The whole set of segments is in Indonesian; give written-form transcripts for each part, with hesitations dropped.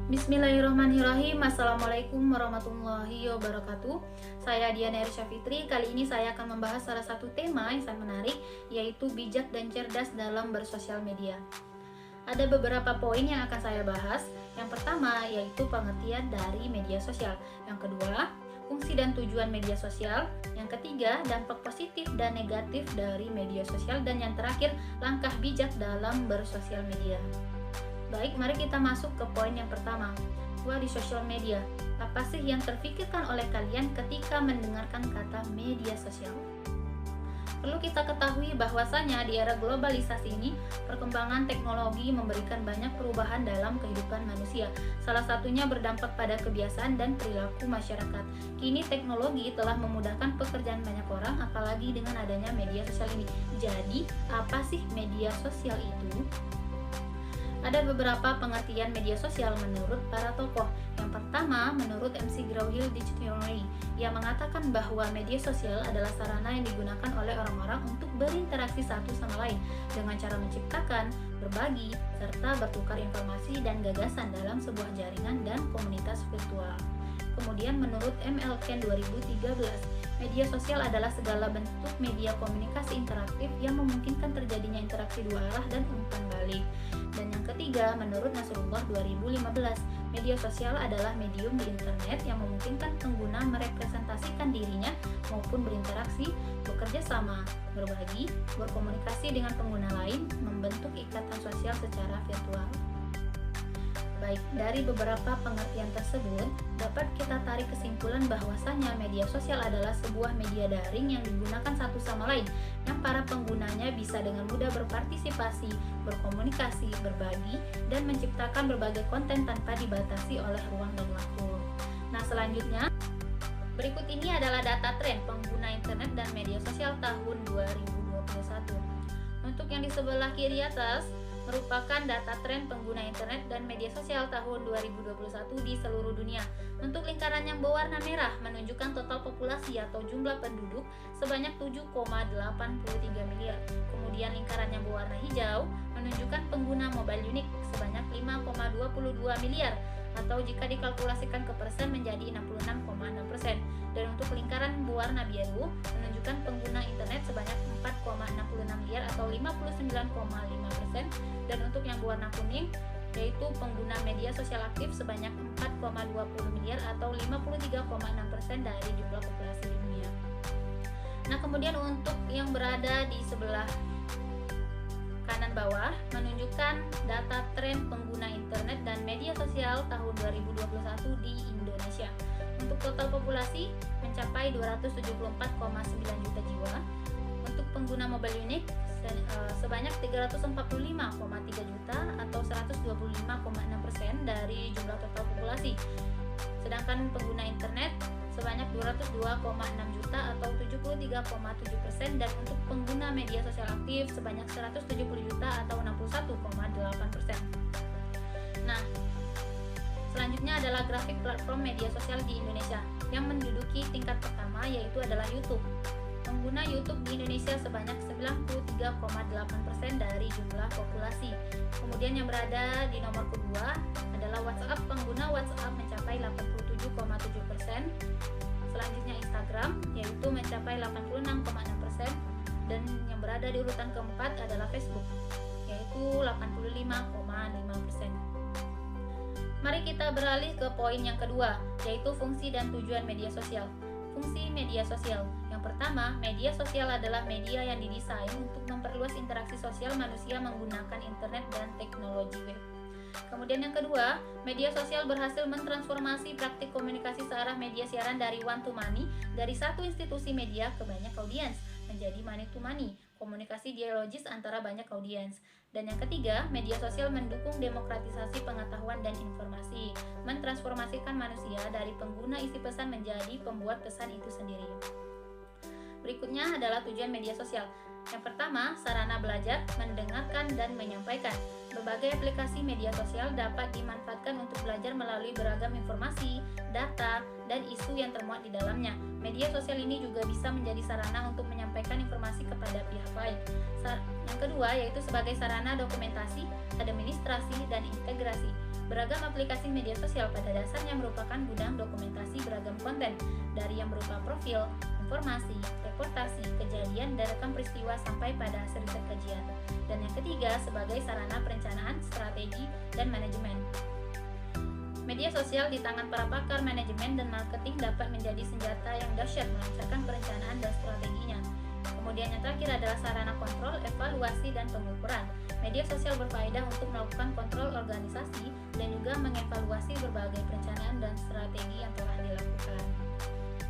Bismillahirrahmanirrahim. Assalamualaikum warahmatullahi wabarakatuh. Saya Diana Ersya Fitri. Kali ini saya akan membahas salah satu tema yang sangat menarik, yaitu bijak dan cerdas dalam bersosial media. Ada beberapa poin yang akan saya bahas. Yang pertama yaitu pengertian dari media sosial. Yang kedua, fungsi dan tujuan media sosial. Yang ketiga, dampak positif dan negatif dari media sosial. Dan yang terakhir, langkah bijak dalam bersosial media. Baik, mari kita masuk ke poin yang pertama. Di sosial media, apa sih yang terfikirkan oleh kalian ketika mendengarkan kata media sosial? Perlu kita ketahui bahwasanya di era globalisasi ini, perkembangan teknologi memberikan banyak perubahan dalam kehidupan manusia. Salah satunya berdampak pada kebiasaan dan perilaku masyarakat. Kini teknologi telah memudahkan pekerjaan banyak orang, apalagi dengan adanya media sosial ini. Jadi, apa sih media sosial itu? Ada beberapa pengertian media sosial menurut para tokoh. Yang pertama, menurut MC Grawil Dictionary, yang mengatakan bahwa media sosial adalah sarana yang digunakan oleh orang-orang untuk berinteraksi satu sama lain dengan cara menciptakan, berbagi, serta bertukar informasi dan gagasan dalam sebuah jaringan dan komunitas virtual. Kemudian menurut MLK 2013, media sosial adalah segala bentuk media komunikasi interaktif yang memungkinkan terjadinya interaksi dua arah dan umpan balik. Dan yang ketiga, menurut Nasrullah 2015, media sosial adalah medium di internet yang memungkinkan pengguna merepresentasikan dirinya maupun berinteraksi, bekerja sama, berbagi, berkomunikasi dengan pengguna lain, membentuk ikatan sosial secara virtual. Baik, dari beberapa pengertian tersebut, dapat kita tarik kesimpulan bahwasanya media sosial adalah sebuah media daring yang digunakan satu sama lain, yang para penggunanya bisa dengan mudah berpartisipasi, berkomunikasi, berbagi, dan menciptakan berbagai konten tanpa dibatasi oleh ruang dan waktu. Nah, selanjutnya, berikut ini adalah data tren pengguna internet dan media sosial tahun 2021. Untuk yang di sebelah kiri atas, merupakan data tren pengguna internet dan media sosial tahun 2021 di seluruh dunia. Untuk lingkaran yang berwarna merah menunjukkan total populasi atau jumlah penduduk sebanyak 7,83 miliar. Kemudian lingkaran yang berwarna hijau menunjukkan pengguna mobile unique sebanyak 5,22 miliar, atau jika dikalkulasikan ke persen menjadi 66,6%. Dan untuk lingkaran berwarna biru menunjukkan pengguna internet sebanyak 4,66 miliar atau 59,5%. Dan untuk yang berwarna kuning yaitu pengguna media sosial aktif sebanyak 4,20 miliar atau 53,6% dari jumlah populasi di dunia. Nah, kemudian untuk yang berada di sebelah kanan bawah menunjukkan data tren pengguna internet dan media sosial tahun 2021 di Indonesia. Untuk total populasi mencapai 274,9 juta jiwa. Untuk pengguna mobile unique sebanyak 345,3 juta atau 125,6% dari jumlah total populasi. Sedangkan pengguna internet sebanyak 202,6 juta atau 73,7%, dan untuk pengguna media sosial aktif sebanyak 170 juta atau 61,8%. Nah, selanjutnya adalah grafik platform media sosial di Indonesia yang menduduki tingkat pertama, yaitu adalah YouTube. Pengguna YouTube di Indonesia sebanyak 93,8% dari jumlah populasi. Kemudian yang berada di nomor kedua adalah WhatsApp. Pengguna WhatsApp mencapai 87,7%. Selanjutnya Instagram yaitu mencapai 86,6%, dan yang berada di urutan keempat adalah Facebook yaitu 85,5%. Mari kita beralih ke poin yang kedua, yaitu fungsi dan tujuan media sosial. Fungsi media sosial. Yang pertama, media sosial adalah media yang didesain untuk memperluas interaksi sosial manusia menggunakan internet dan teknologi web. Kemudian yang kedua, media sosial berhasil mentransformasi praktik komunikasi searah media siaran dari one to many, dari satu institusi media ke banyak audiens, menjadi money to money, komunikasi dialogis antara banyak audiens. Dan yang ketiga, media sosial mendukung demokratisasi pengetahuan dan informasi, mentransformasikan manusia dari pengguna isi pesan menjadi pembuat pesan itu sendiri. Berikutnya adalah tujuan media sosial. Yang pertama, sarana belajar, mendengarkan, dan menyampaikan. Berbagai aplikasi media sosial dapat dimanfaatkan untuk belajar melalui beragam informasi, data, dan isu yang termuat di dalamnya. Media sosial ini juga bisa menjadi sarana untuk menyampaikan informasi kepada pihak lain. Yang kedua yaitu sebagai sarana dokumentasi, administrasi, dan integrasi. Beragam aplikasi media sosial pada dasarnya merupakan gudang dokumentasi beragam konten, dari yang berupa profil, informasi, reportasi, kejadian, dan rekam peristiwa sampai pada hasil riset kajian. Dan yang ketiga, sebagai sarana perencanaan, strategi, dan manajemen. Media sosial di tangan para pakar manajemen dan marketing dapat menjadi senjata yang dahsyat melancarkan perencanaan dan strateginya. Kemudian yang terakhir adalah sarana kontrol, evaluasi, dan pengukuran. Media sosial berfaedah untuk melakukan kontrol organisasi dan juga mengevaluasi berbagai perencanaan dan strategi yang telah dilakukan.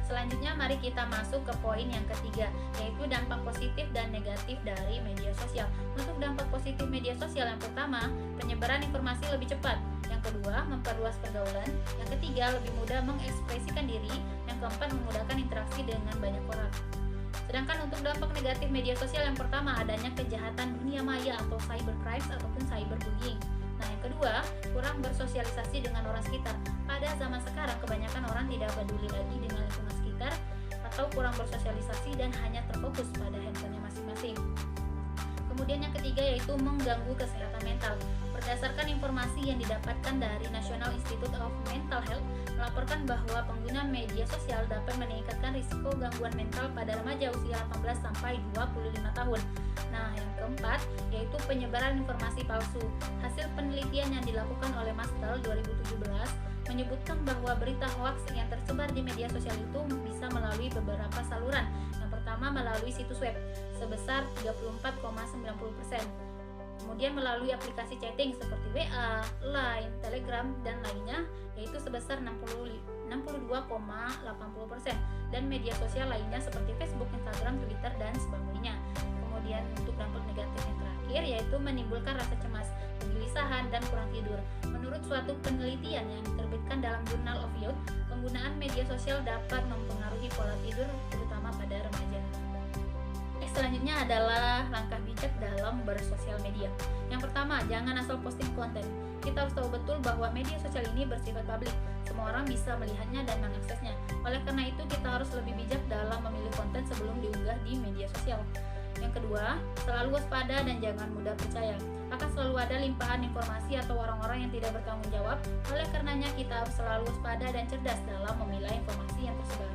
Selanjutnya mari kita masuk ke poin yang ketiga, yaitu dampak positif dan negatif dari media sosial. Untuk dampak positif media sosial, yang pertama, penyebaran informasi lebih cepat. Yang kedua, memperluas pergaulan. Yang ketiga, lebih mudah mengekspresikan diri. Yang keempat, memudahkan interaksi dengan banyak orang. Sedangkan untuk dampak negatif media sosial, yang pertama, adanya kejahatan dunia maya atau cybercrime ataupun cyberbullying. Nah, yang kedua, kurang bersosialisasi dengan orang sekitar. Pada zaman sekarang, kebanyakan orang tidak peduli lagi dengan lingkungan sekitar atau kurang bersosialisasi dan hanya terfokus pada handphonenya masing-masing. Kemudian yang ketiga yaitu mengganggu kesehatan mental. Berdasarkan informasi yang didapatkan dari National Institute of Mental Health, melaporkan bahwa pengguna media sosial dapat meningkatkan risiko gangguan mental pada remaja usia 18 sampai 25 tahun. Nah, yang keempat yaitu penyebaran informasi palsu. Hasil penelitian yang dilakukan oleh Mastel 2017 menyebutkan bahwa berita hoaks yang tersebar di media sosial itu bisa melalui beberapa saluran. Yang pertama melalui situs web sebesar 34,90%. Kemudian melalui aplikasi chatting seperti WA, Line, Telegram, dan lainnya yaitu sebesar 62,80%, dan media sosial lainnya seperti Facebook, Instagram, Twitter, dan sebagainya. Kemudian untuk dampak negatif yang terakhir yaitu menimbulkan rasa cemas, kegelisahan, dan kurang tidur. Menurut suatu penelitian yang diterbitkan dalam Journal of Youth, penggunaan media sosial dapat mempengaruhi pola tidur terutama pada remaja. Selanjutnya adalah langkah bijak dalam bersosial media. Yang pertama, jangan asal posting konten. Kita harus tahu betul bahwa media sosial ini bersifat publik. Semua orang bisa melihatnya dan mengaksesnya. Oleh karena itu, kita harus lebih bijak dalam memilih konten sebelum diunggah di media sosial. Yang kedua, selalu waspada dan jangan mudah percaya. Akan selalu ada limpahan informasi atau orang-orang yang tidak bertanggung jawab. Oleh karenanya, kita harus selalu waspada dan cerdas dalam memilah informasi yang tersebar.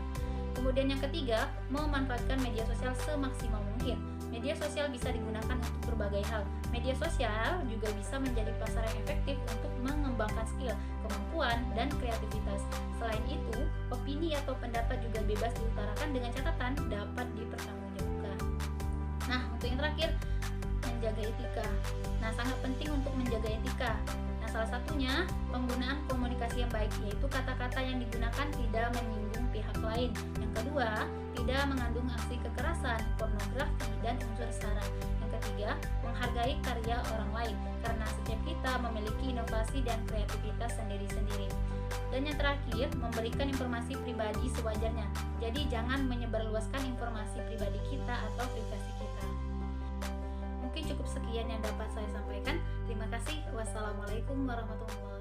Kemudian yang ketiga, memanfaatkan media sosial semaksimal mungkin. Media sosial bisa digunakan untuk berbagai hal. Media sosial juga bisa menjadi pasar yang efektif untuk mengembangkan skill, kemampuan, dan kreativitas. Selain itu, opini atau pendapat juga bebas diutarakan dengan catatan dapat dipertanggungjawabkan. Nah, untuk yang terakhir, menjaga etika. Nah, sangat penting untuk menjaga etika. Nah, salah satunya penggunaan komunikasi yang baik, yaitu kata-kata yang digunakan tidak menyinggung pihak lain. Yang kedua, tidak mengandung aksi kekerasan, pornografi, dan unsur sara. Yang ketiga, menghargai karya orang lain, karena setiap kita memiliki inovasi dan kreativitas sendiri-sendiri. Dan yang terakhir, memberikan informasi pribadi sewajarnya. Jadi jangan menyebarluaskan informasi pribadi kita atau privasi kita. Mungkin cukup sekian yang dapat saya sampaikan. Terima kasih. Wassalamualaikum warahmatullahi wabarakatuh.